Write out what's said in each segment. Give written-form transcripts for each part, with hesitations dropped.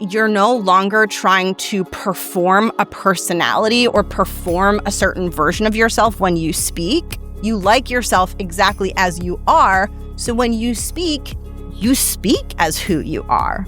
you're no longer trying to perform a personality or perform a certain version of yourself when you speak. You like yourself exactly as you are. So when you speak as who you are.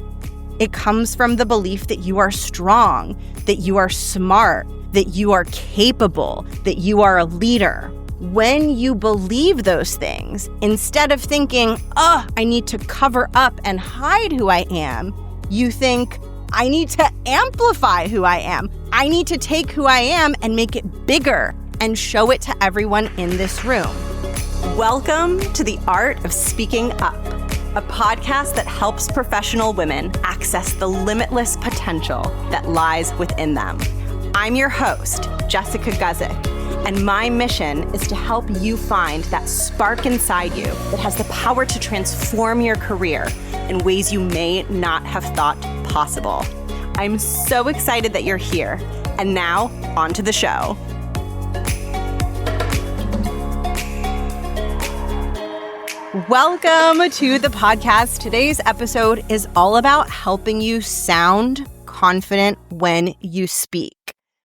It comes from the belief that you are strong, that you are smart, that you are capable, that you are a leader. When you believe those things, instead of thinking, I need to cover up and hide who I am, you think, I need to amplify who I am. I need to take who I am and make it bigger and show it to everyone in this room. Welcome to The Art of Speaking Up, a podcast that helps professional women access the limitless potential that lies within them. I'm your host, Jessica Guzik, and my mission is to help you find that spark inside you that has the power to transform your career in ways you may not have thought possible. I'm so excited that you're here. And now, on to the show. Welcome to the podcast. Today's episode is all about helping you sound confident when you speak.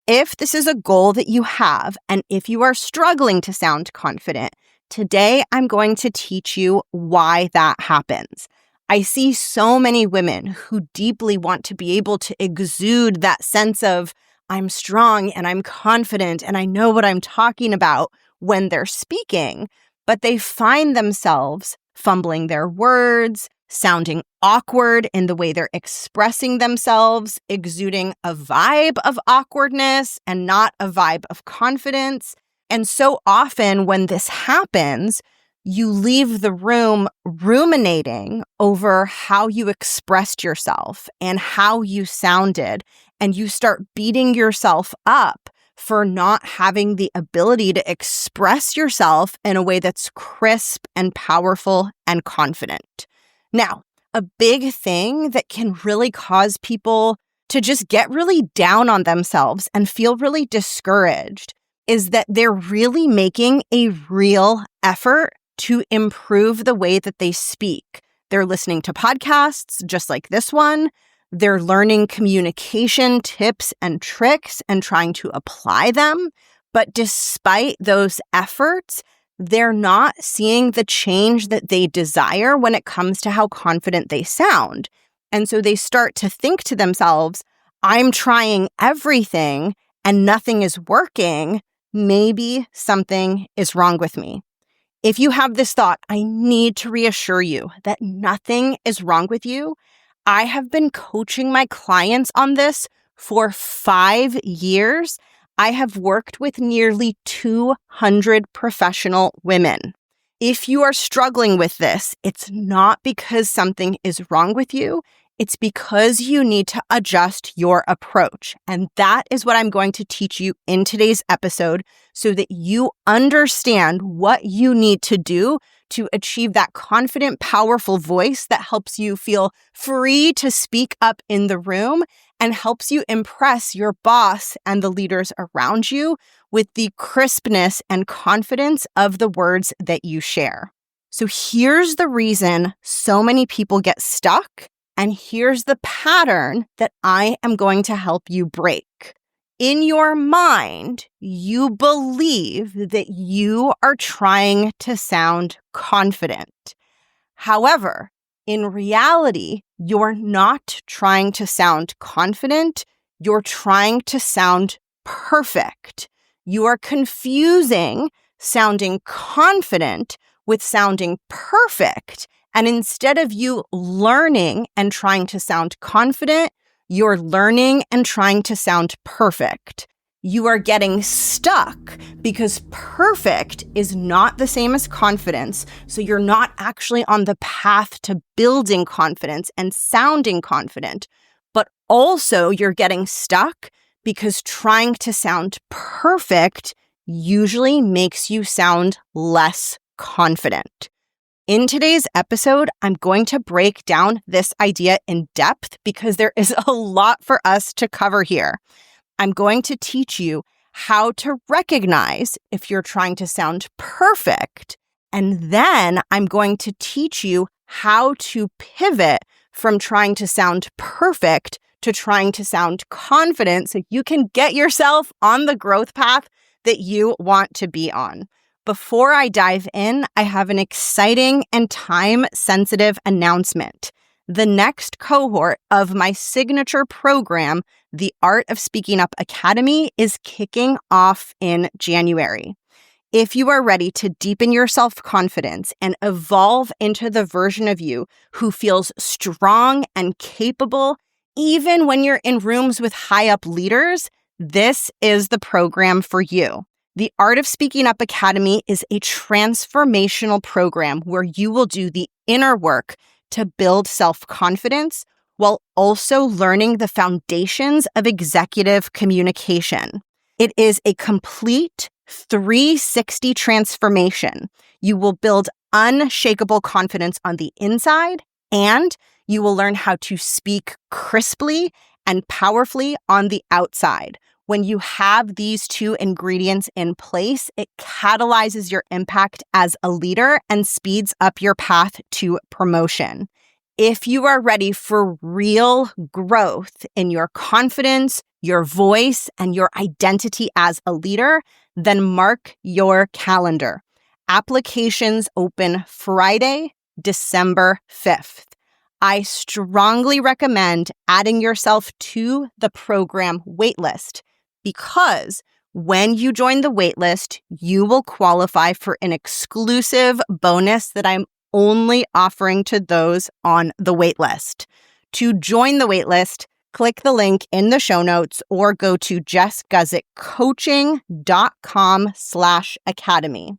If this is a goal that you have, and if you are struggling to sound confident, today I'm going to teach you why that happens. I see so many women who deeply want to be able to exude that sense of, I'm strong and I'm confident and I know what I'm talking about when they're speaking, but they find themselves fumbling their words, sounding awkward in the way they're expressing themselves, exuding a vibe of awkwardness and not a vibe of confidence. And so often when this happens, you leave the room ruminating over how you expressed yourself and how you sounded, and you start beating yourself up for not having the ability to express yourself in a way that's crisp and powerful and confident. Now, a big thing that can really cause people to just get really down on themselves and feel really discouraged is that they're really making a real effort to improve the way that they speak. They're listening to podcasts just like this one. They're learning communication tips and tricks and trying to apply them. But despite those efforts, they're not seeing the change that they desire when it comes to how confident they sound. And so they start to think to themselves, I'm trying everything and nothing is working. Maybe something is wrong with me. If you have this thought, I need to reassure you that nothing is wrong with you. I have been coaching my clients on this for 5 years. I have worked with nearly 200 professional women. If you are struggling with this, it's not because something is wrong with you. It's because you need to adjust your approach. And that is what I'm going to teach you in today's episode so that you understand what you need to do to achieve that confident, powerful voice that helps you feel free to speak up in the room and helps you impress your boss and the leaders around you with the crispness and confidence of the words that you share. So here's the reason so many people get stuck, and here's the pattern that I am going to help you break. In your mind, you believe that you are trying to sound confident. However, in reality, you're not trying to sound confident. You're trying to sound perfect. You are confusing sounding confident with sounding perfect. And instead of you learning and trying to sound confident, you're learning and trying to sound perfect. You are getting stuck because perfect is not the same as confidence. So you're not actually on the path to building confidence and sounding confident. But also you're getting stuck because trying to sound perfect usually makes you sound less confident. In today's episode, I'm going to break down this idea in depth because there is a lot for us to cover here. I'm going to teach you how to recognize if you're trying to sound perfect, and then I'm going to teach you how to pivot from trying to sound perfect to trying to sound confident so you can get yourself on the growth path that you want to be on. Before I dive in, I have an exciting and time-sensitive announcement. The next cohort of my signature program, the Art of Speaking Up Academy, is kicking off in January. If you are ready to deepen your self-confidence and evolve into the version of you who feels strong and capable, even when you're in rooms with high-up leaders, this is the program for you. The Art of Speaking Up Academy is a transformational program where you will do the inner work to build self-confidence while also learning the foundations of executive communication. It is a complete 360 transformation. You will build unshakable confidence on the inside, and you will learn how to speak crisply and powerfully on the outside. When you have these two ingredients in place, it catalyzes your impact as a leader and speeds up your path to promotion. If you are ready for real growth in your confidence, your voice, and your identity as a leader, then mark your calendar. Applications open Friday, December 5th. I strongly recommend adding yourself to the program waitlist because when you join the waitlist, you will qualify for an exclusive bonus that I'm only offering to those on the waitlist. To join the waitlist, click the link in the show notes or go to jessguzikcoaching.com/academy.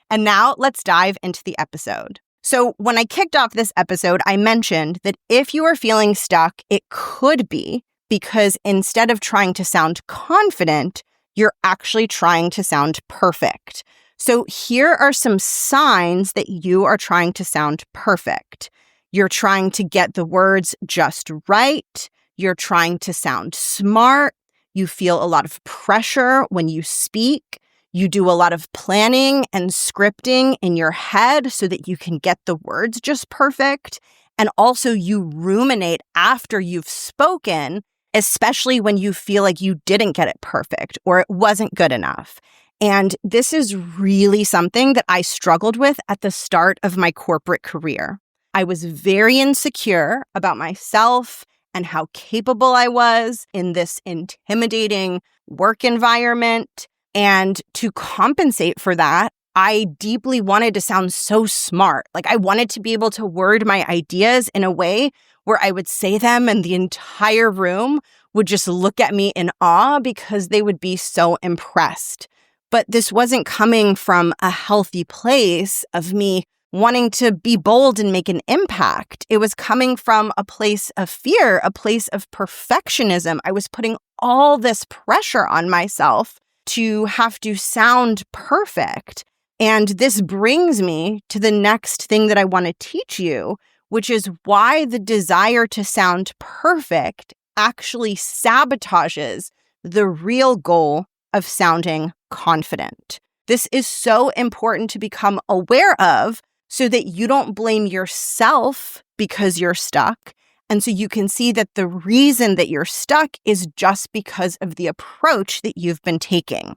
And now let's dive into the episode. So when I kicked off this episode, I mentioned that if you are feeling stuck, it could be because instead of trying to sound confident, you're actually trying to sound perfect. So here are some signs that you are trying to sound perfect. You're trying to get the words just right. You're trying to sound smart. You feel a lot of pressure when you speak. You do a lot of planning and scripting in your head so that you can get the words just perfect. And also you ruminate after you've spoken, especially when you feel like you didn't get it perfect or it wasn't good enough. And this is really something that I struggled with at the start of my corporate career. I was very insecure about myself and how capable I was in this intimidating work environment. And to compensate for that, I deeply wanted to sound so smart. Like I wanted to be able to word my ideas in a way where I would say them and the entire room would just look at me in awe because they would be so impressed. But this wasn't coming from a healthy place of me wanting to be bold and make an impact. It was coming from a place of fear, a place of perfectionism. I was putting all this pressure on myself to have to sound perfect. And this brings me to the next thing that I want to teach you, which is why the desire to sound perfect actually sabotages the real goal of sounding confident. This is so important to become aware of so that you don't blame yourself because you're stuck. And so you can see that the reason that you're stuck is just because of the approach that you've been taking.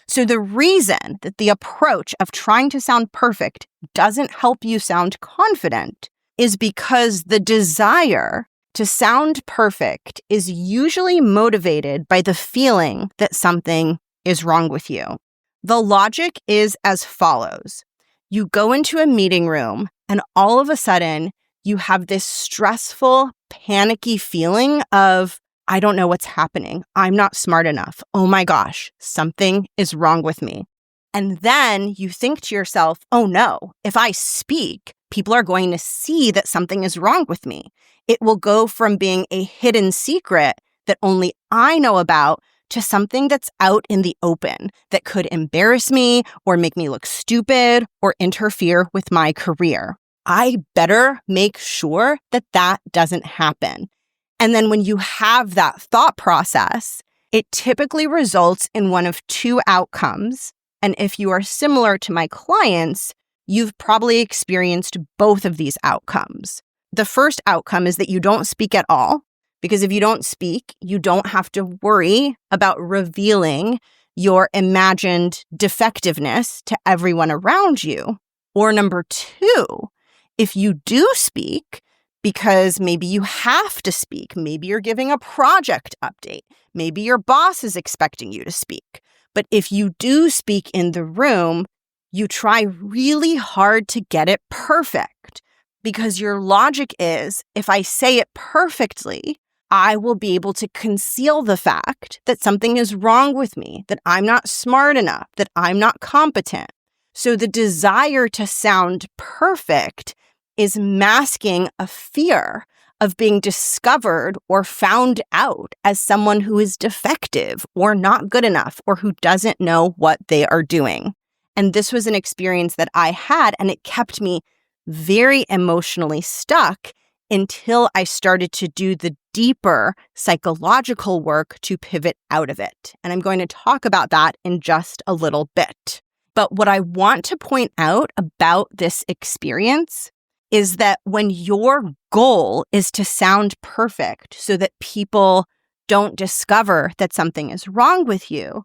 So the reason that the approach of trying to sound perfect doesn't help you sound confident is because the desire to sound perfect is usually motivated by the feeling that something is wrong with you. The logic is as follows. You go into a meeting room and all of a sudden you have this stressful, panicky feeling of, I don't know what's happening. I'm not smart enough. Oh my gosh, something is wrong with me. And then you think to yourself, oh no, if I speak, people are going to see that something is wrong with me. It will go from being a hidden secret that only I know about to something that's out in the open that could embarrass me or make me look stupid or interfere with my career. I better make sure that that doesn't happen. And then when you have that thought process, it typically results in one of two outcomes. And if you are similar to my clients, you've probably experienced both of these outcomes. The first outcome is that you don't speak at all Because if you don't speak, you don't have to worry about revealing your imagined defectiveness to everyone around you. Or number two, if you do speak, because maybe you have to speak, maybe you're giving a project update, maybe your boss is expecting you to speak. But if you do speak in the room, you try really hard to get it perfect because your logic is, if I say it perfectly, I will be able to conceal the fact that something is wrong with me, that I'm not smart enough, that I'm not competent. So the desire to sound perfect is masking a fear of being discovered or found out as someone who is defective or not good enough or who doesn't know what they are doing. And this was an experience that I had, and it kept me very emotionally stuck until I started to do the deeper psychological work to pivot out of it. And I'm going to talk about that in just a little bit. But what I want to point out about this experience is that when your goal is to sound perfect so that people don't discover that something is wrong with you,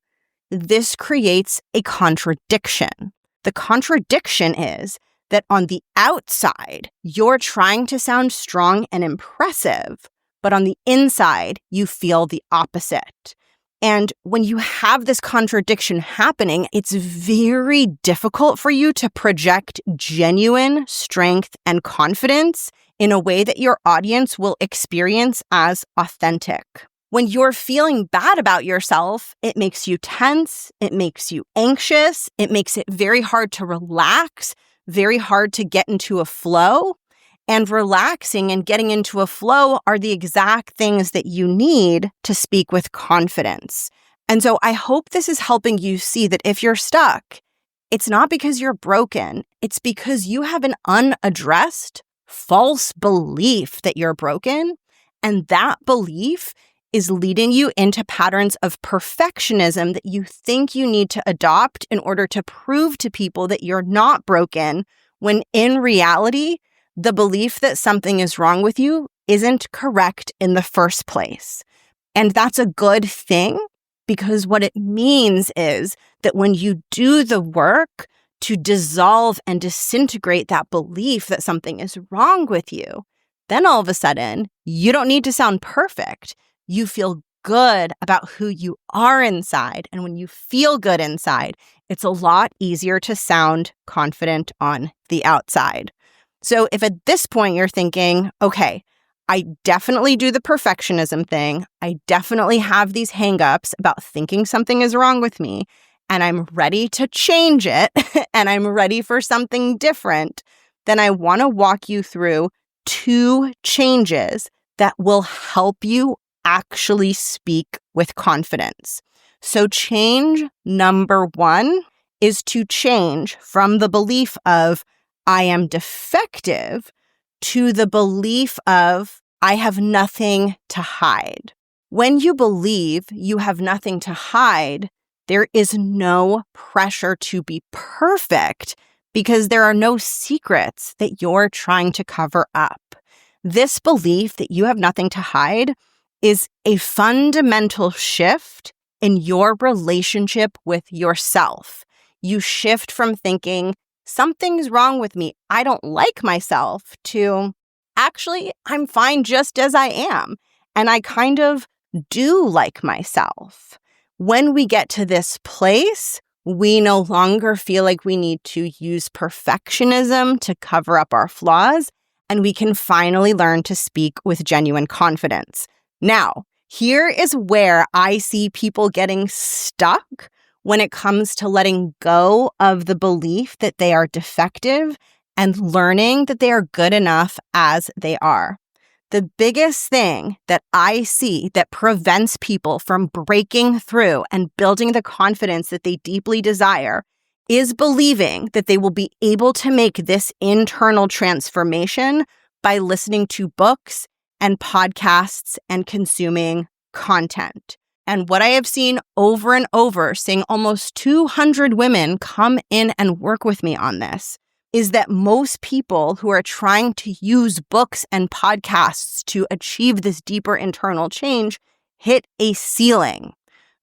this creates a contradiction. The contradiction is that on the outside, you're trying to sound strong and impressive, but on the inside, you feel the opposite. And when you have this contradiction happening, it's very difficult for you to project genuine strength and confidence in a way that your audience will experience as authentic. When you're feeling bad about yourself, it makes you tense, it makes you anxious, it makes it very hard to relax, very hard to get into a flow. And relaxing and getting into a flow are the exact things that you need to speak with confidence. And so I hope this is helping you see that if you're stuck, it's not because you're broken. It's because you have an unaddressed false belief that you're broken. And that belief is leading you into patterns of perfectionism that you think you need to adopt in order to prove to people that you're not broken, when in reality, the belief that something is wrong with you isn't correct in the first place. And that's a good thing, because what it means is that when you do the work to dissolve and disintegrate that belief that something is wrong with you, then all of a sudden, you don't need to sound perfect. You feel good about who you are inside. And when you feel good inside, it's a lot easier to sound confident on the outside. So if at this point you're thinking, okay, I definitely do the perfectionism thing, I definitely have these hangups about thinking something is wrong with me, and I'm ready to change it, and I'm ready for something different, then I want to walk you through 2 changes that will help you actually speak with confidence. So change number 1 is to change from the belief of I am defective to the belief of I have nothing to hide. When you believe you have nothing to hide, there is no pressure to be perfect because there are no secrets that you're trying to cover up. This belief that you have nothing to hide is a fundamental shift in your relationship with yourself. You shift from thinking, something's wrong with me, I don't like myself, to actually, I'm fine just as I am, and I kind of do like myself. When we get to this place, we no longer feel like we need to use perfectionism to cover up our flaws, and we can finally learn to speak with genuine confidence. Now, here is where I see people getting stuck when it comes to letting go of the belief that they are defective and learning that they are good enough as they are. The biggest thing that I see that prevents people from breaking through and building the confidence that they deeply desire is believing that they will be able to make this internal transformation by listening to books and podcasts and consuming content. And what I have seen over and over, seeing almost 200 women come in and work with me on this, is that most people who are trying to use books and podcasts to achieve this deeper internal change hit a ceiling.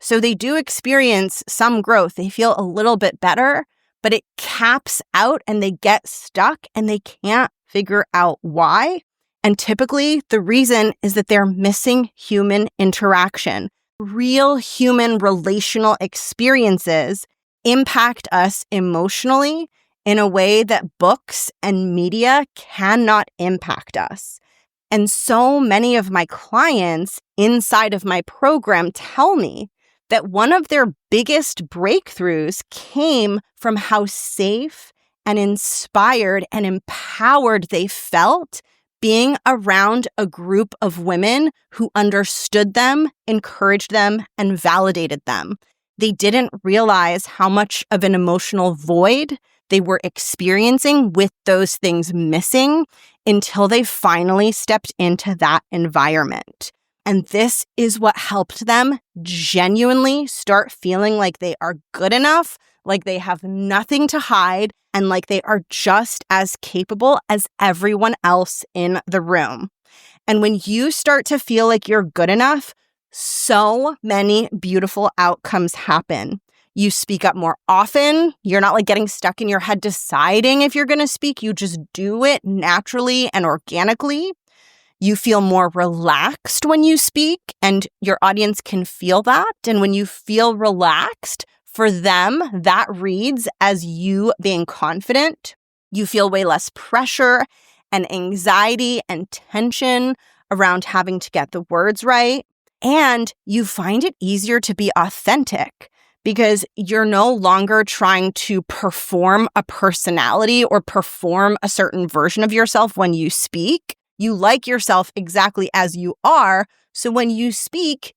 So they do experience some growth. They feel a little bit better, but it caps out and they get stuck and they can't figure out why. And typically the reason is that they're missing human interaction. Real human relational experiences impact us emotionally in a way that books and media cannot impact us. And so many of my clients inside of my program tell me that one of their biggest breakthroughs came from how safe and inspired and empowered they felt being around a group of women who understood them, encouraged them, and validated them. They didn't realize how much of an emotional void they were experiencing with those things missing until they finally stepped into that environment. And this is what helped them genuinely start feeling like they are good enough, like they have nothing to hide, and like they are just as capable as everyone else in the room. And when you start to feel like you're good enough, so many beautiful outcomes happen. You speak up more often. You're not like getting stuck in your head deciding if you're going to speak. You just do it naturally and organically. You feel more relaxed when you speak, and your audience can feel that. And when you feel relaxed, for them, that reads as you being confident. You feel way less pressure and anxiety and tension around having to get the words right. And you find it easier to be authentic because you're no longer trying to perform a personality or perform a certain version of yourself when you speak. You like yourself exactly as you are. So when you speak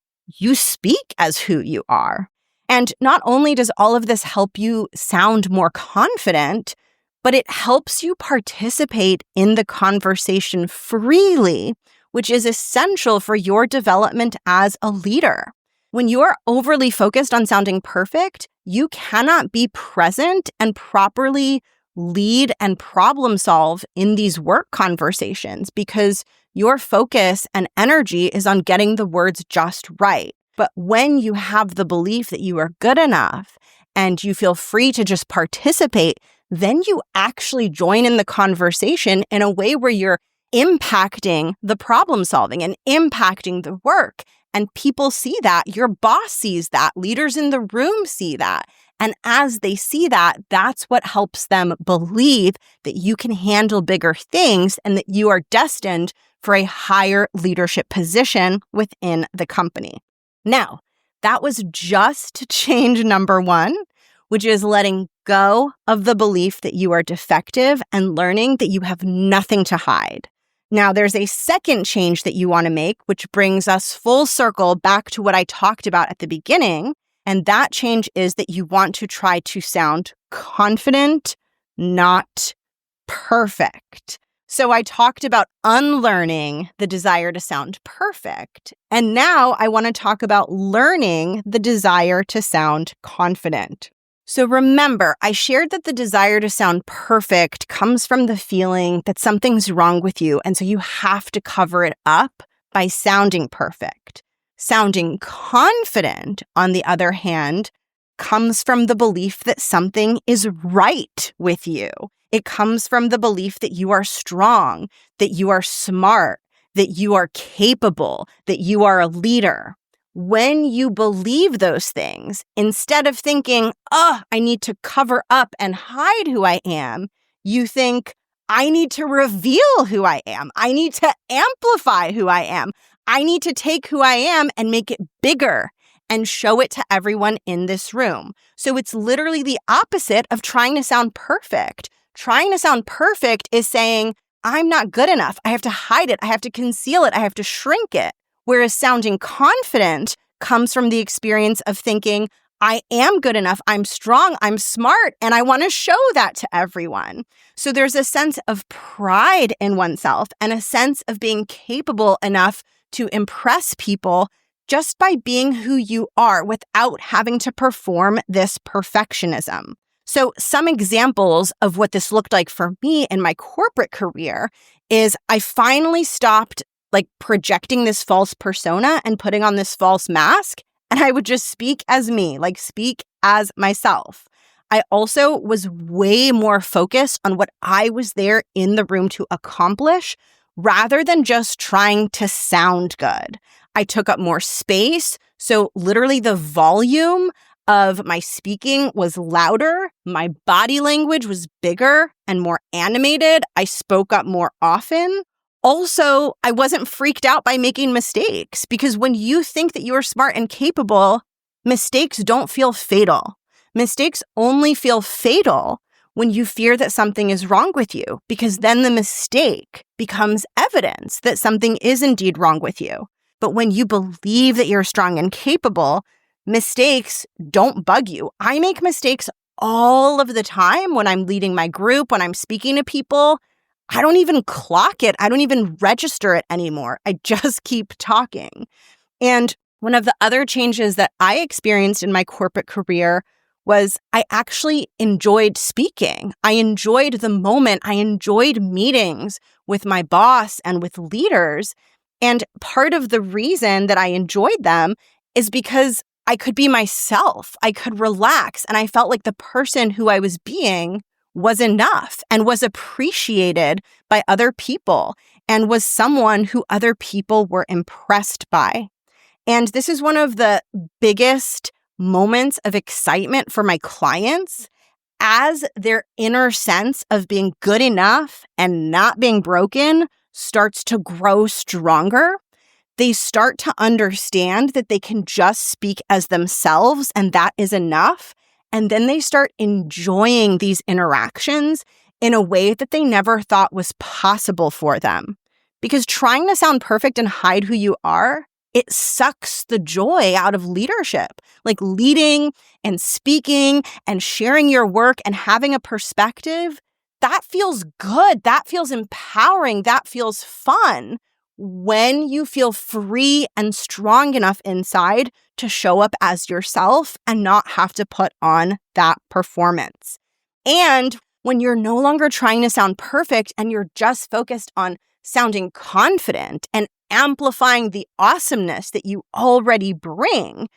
as who you are. And not only does all of this help you sound more confident, but it helps you participate in the conversation freely, which is essential for your development as a leader. When you are overly focused on sounding perfect, you cannot be present and properly lead and problem solve in these work conversations because your focus and energy is on getting the words just right. But when you have the belief that you are good enough and you feel free to just participate, then you actually join in the conversation in a way where you're impacting the problem solving and impacting the work. And people see that. Your boss sees that. Leaders in the room see that. And as they see that, that's what helps them believe that you can handle bigger things and that you are destined for a higher leadership position within the company. Now, that was just change number one, which is letting go of the belief that you are defective and learning that you have nothing to hide. Now, there's a second change that you want to make, which brings us full circle back to what I talked about at the beginning. And that change is that you want to try to sound confident, not perfect. So I talked about unlearning the desire to sound perfect. And now I want to talk about learning the desire to sound confident. So remember, I shared that the desire to sound perfect comes from the feeling that something's wrong with you, and so you have to cover it up by sounding perfect. Sounding confident, on the other hand, comes from the belief that something is right with you. It comes from the belief that you are strong, that you are smart, that you are capable, that you are a leader. When you believe those things, instead of thinking, I need to cover up and hide who I am, you think, I need to reveal who I am. I need to amplify who I am. I need to take who I am and make it bigger and show it to everyone in this room. So it's literally the opposite of trying to sound perfect. Trying to sound perfect is saying, I'm not good enough. I have to hide it. I have to conceal it. I have to shrink it. Whereas sounding confident comes from the experience of thinking, I am good enough, I'm strong, I'm smart, and I want to show that to everyone. So there's a sense of pride in oneself and a sense of being capable enough to impress people just by being who you are without having to perform this perfectionism. So some examples of what this looked like for me in my corporate career is I finally stopped projecting this false persona and putting on this false mask. And I would just speak as me, speak as myself. I also was way more focused on what I was there in the room to accomplish rather than just trying to sound good. I took up more space. So literally the volume of my speaking was louder. My body language was bigger and more animated. I spoke up more often. Also, I wasn't freaked out by making mistakes because when you think that you are smart and capable, mistakes don't feel fatal. Mistakes only feel fatal when you fear that something is wrong with you, because then the mistake becomes evidence that something is indeed wrong with you. But when you believe that you're strong and capable, mistakes don't bug you. I make mistakes all of the time when I'm leading my group, when I'm speaking to people. I don't even clock it. I don't even register it anymore. I just keep talking. And one of the other changes that I experienced in my corporate career was I actually enjoyed speaking. I enjoyed the moment. I enjoyed meetings with my boss and with leaders. And part of the reason that I enjoyed them is because I could be myself. I could relax. And I felt like the person who I was being was enough and was appreciated by other people and was someone who other people were impressed by. And this is one of the biggest moments of excitement for my clients as their inner sense of being good enough and not being broken starts to grow stronger. They start to understand that they can just speak as themselves and that is enough. And then they start enjoying these interactions in a way that they never thought was possible for them. Because trying to sound perfect and hide who you are, it sucks the joy out of leadership. Like leading and speaking and sharing your work and having a perspective, that feels good. That feels empowering. That feels fun when you feel free and strong enough inside to show up as yourself and not have to put on that performance. And when you're no longer trying to sound perfect and you're just focused on sounding confident and amplifying the awesomeness that you already bring,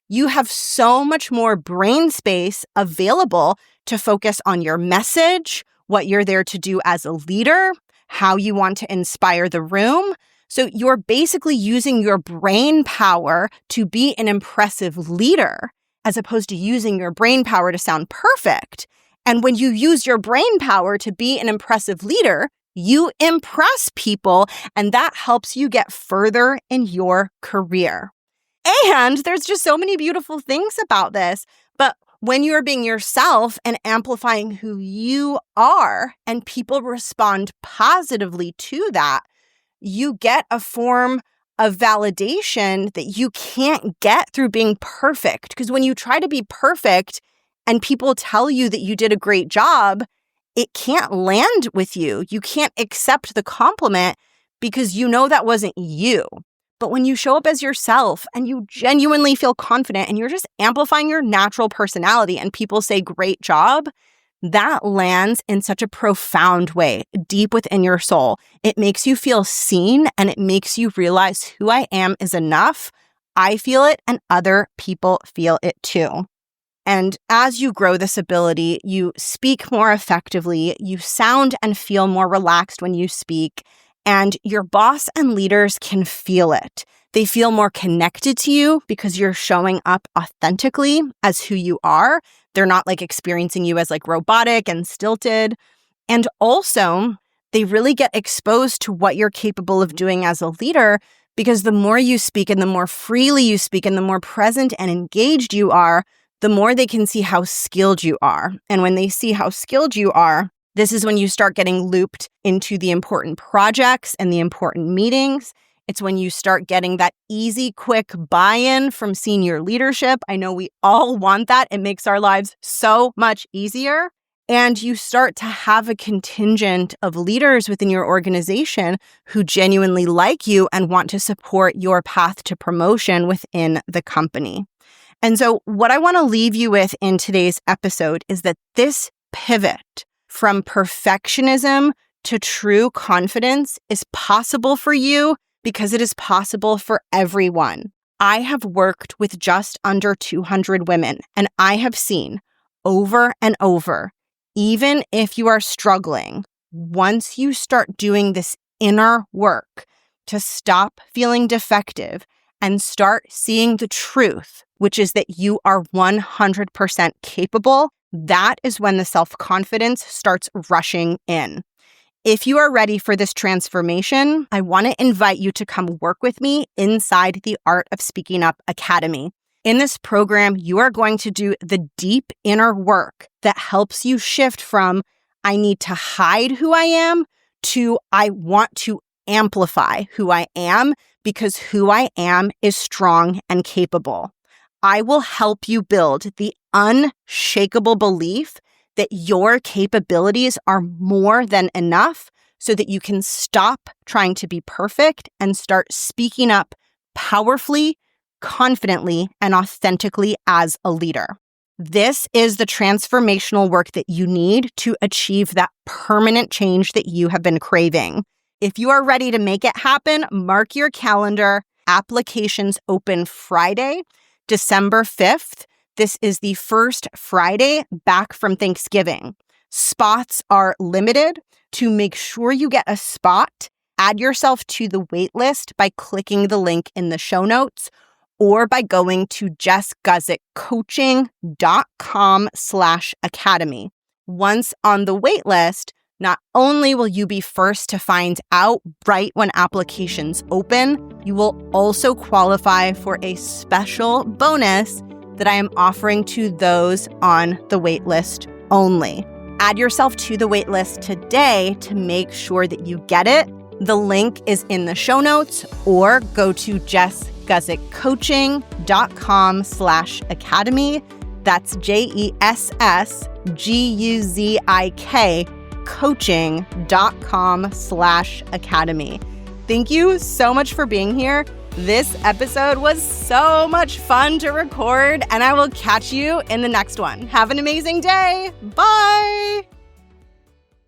you have so much more brain space available to focus on your message, what you're there to do as a leader, how you want to inspire the room. So you're basically using your brain power to be an impressive leader as opposed to using your brain power to sound perfect. And when you use your brain power to be an impressive leader, you impress people, and that helps you get further in your career. And there's just so many beautiful things about this. But when you're being yourself and amplifying who you are, and people respond positively to that, you get a form of validation that you can't get through being perfect. Because when you try to be perfect and people tell you that you did a great job, it can't land with you. You can't accept the compliment because you know that wasn't you. But when you show up as yourself and you genuinely feel confident and you're just amplifying your natural personality and people say, great job, that lands in such a profound way, deep within your soul. It makes you feel seen and it makes you realize who I am is enough. I feel it and other people feel it too. And as you grow this ability, you speak more effectively, you sound and feel more relaxed when you speak, and your boss and leaders can feel it. They feel more connected to you because you're showing up authentically as who you are. They're not experiencing you as robotic and stilted. And also, they really get exposed to what you're capable of doing as a leader because the more you speak and the more freely you speak and the more present and engaged you are, the more they can see how skilled you are. And when they see how skilled you are, this is when you start getting looped into the important projects and the important meetings. It's when you start getting that easy, quick buy-in from senior leadership. I know we all want that. It makes our lives so much easier. And you start to have a contingent of leaders within your organization who genuinely like you and want to support your path to promotion within the company. And so what I want to leave you with in today's episode is that this pivot from perfectionism to true confidence is possible for you because it is possible for everyone. I have worked with just under 200 women, and I have seen over and over, even if you are struggling, once you start doing this inner work to stop feeling defective and start seeing the truth, which is that you are 100% capable, that is when the self-confidence starts rushing in. If you are ready for this transformation, I want to invite you to come work with me inside the Art of Speaking Up Academy. In this program, you are going to do the deep inner work that helps you shift from I need to hide who I am to I want to amplify who I am because who I am is strong and capable. I will help you build the unshakable belief that your capabilities are more than enough so that you can stop trying to be perfect and start speaking up powerfully, confidently, and authentically as a leader. This is the transformational work that you need to achieve that permanent change that you have been craving. If you are ready to make it happen, mark your calendar. Applications open Friday, December 5th. This is the first Friday back from Thanksgiving. Spots are limited. To make sure you get a spot, add yourself to the wait list by clicking the link in the show notes or by going to jessguzikcoaching.com/academy. Once on the wait list, not only will you be first to find out right when applications open, you will also qualify for a special bonus that I am offering to those on the wait list only. Add yourself to the wait list today to make sure that you get it. The link is in the show notes or go to jessguzikcoaching.com/academy. That's JESSGUZIK coaching.com/academy. Thank you so much for being here. This episode was so much fun to record, and I will catch you in the next one. Have an amazing day. Bye.